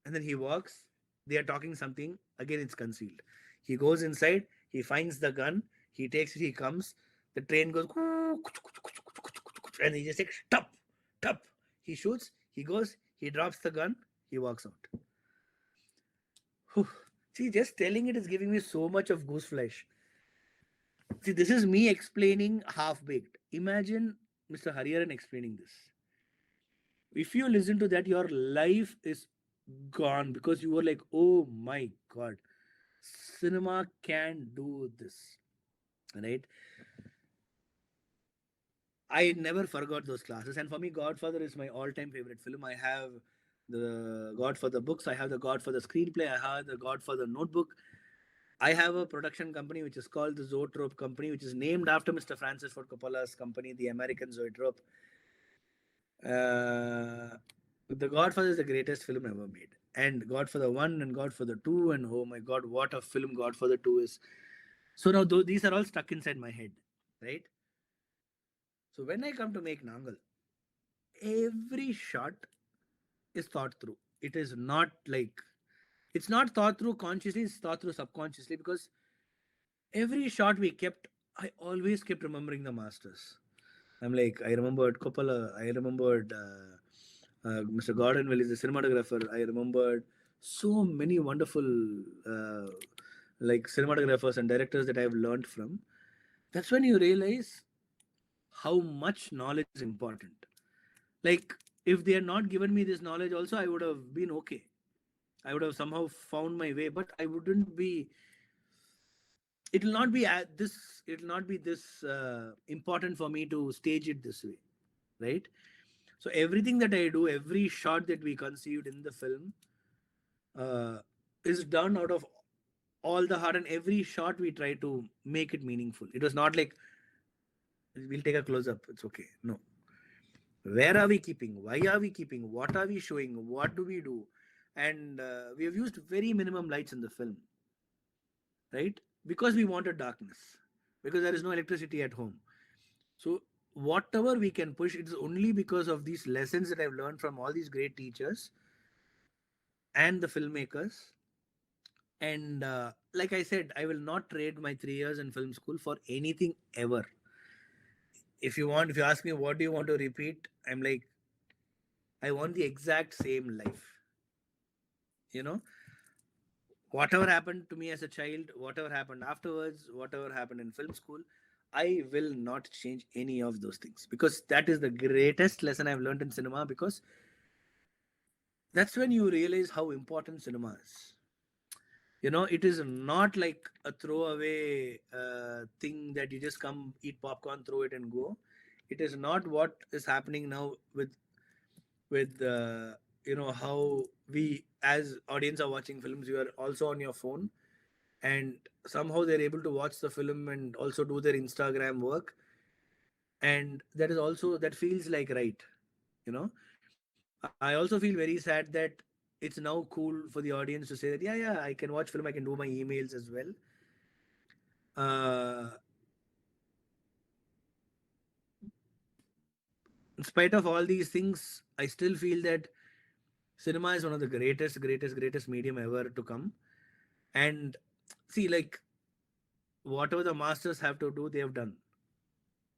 And then he walks. They are talking something. Again, it's concealed. He goes inside. He finds the gun. He takes it. He comes. The train goes, and he just like, "Stop, stop." He shoots. He goes. He drops the gun. He walks out. Whew. See, just telling it is giving me so much of goose flesh. See, this is me explaining half baked. Imagine Mr. Hariharan explaining this. If you listen to that, your life is gone because you were like, "Oh my God, cinema can do this," right? I never forgot those classes. And for me, Godfather is my all time favorite film. I have the Godfather books, I have the Godfather screenplay, I have the Godfather notebook. I have a production company which is called the Zoetrope Company, which is named after Mr. Francis Ford Coppola's company, the American Zoetrope. Uh, the Godfather is the greatest film ever made, and Godfather 1 and Godfather 2, and oh my God, what a film Godfather 2 is. So now these are all stuck inside my head, right? So when I come to make Nangal, every shot is thought through. It is not like, it's not thought through consciously, it's thought through subconsciously, because every shot we kept, I always kept remembering the masters. I'm like, I remembered Coppola, I remembered Mr. Gordon Will is the cinematographer. I remembered so many wonderful like cinematographers and directors that I've learned from. That's when you realize how much knowledge is important. Like, if they had not given me this knowledge, also, I would have been okay. I would have somehow found my way, but I wouldn't be. It'll not be this. It'll not be this important for me to stage it this way, right? So everything that I do, every shot that we conceived in the film, uh, is done out of all the heart, and every shot we try to make it meaningful. It was not like we'll take a close up. It's okay. No. Where are we keeping? Why are we keeping? What are we showing? What do we do? And we have used very minimum lights in the film, right? Because we wanted darkness, because there is no electricity at home. So whatever we can push, it's only because of these lessons that I've learned from all these great teachers and the filmmakers. And like I said, I will not trade my 3 years in film school for anything ever. If you ask me what do you want to repeat, I'm like, I want the exact same life. You know, whatever happened to me as a child, whatever happened afterwards, whatever happened in film school, I will not change any of those things, because that is the greatest lesson I've learned in cinema. Because that's when you realize how important cinema is. It is not like a throwaway thing that you just come, eat popcorn, throw it and go. It is not what is happening now with how we as audience are watching films. You are also on your phone, and somehow they're able to watch the film and also do their Instagram work, and that is also, that feels like right. you know I also feel very sad that it's now cool for the audience to say that, yeah, I can watch film, I can do my emails as well. uh, in spite of all these things, I still feel that cinema is one of the greatest medium ever to come. And see, like, whatever the masters have to do, they have done,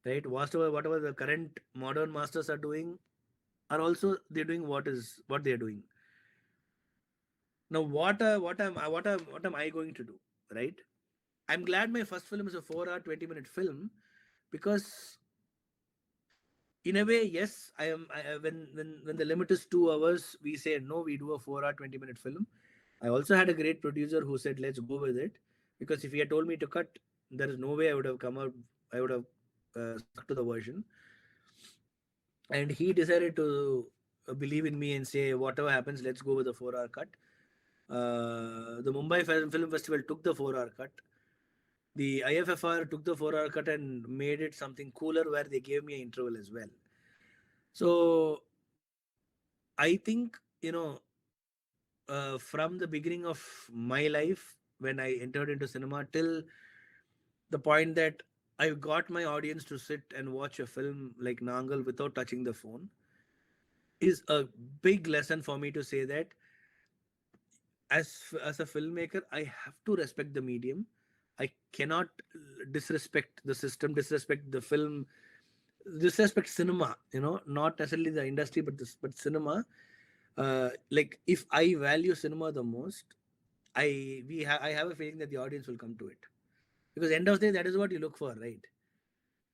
right? Whatever the current modern masters are doing, are also they're doing what they're doing. Now, what am I going to do, right? I'm glad my first film is a 4 hour 20-minute film, because in a way, yes, I am. When the limit is 2 hours, we say no. We do a 4 hour 20-minute film. I also had a great producer who said let's go with it, because if he had told me to cut, there is no way I would have come out. I would have stuck to the version, and he decided to believe in me and say whatever happens, let's go with the 4 hour cut. The Mumbai Film Festival took the 4 hour cut. The IFFR took the 4 hour cut and made it something cooler, where they gave me an interval as well. So I think, from the beginning of my life, when I entered into cinema, till the point that I got my audience to sit and watch a film like Naangal without touching the phone, is a big lesson for me to say that as a filmmaker, I have to respect the medium. I cannot disrespect the system, disrespect the film, disrespect cinema. Not necessarily the industry, but cinema. Like, if I value cinema the most, I have a feeling that the audience will come to it, because end of the day, that is what you look for, right?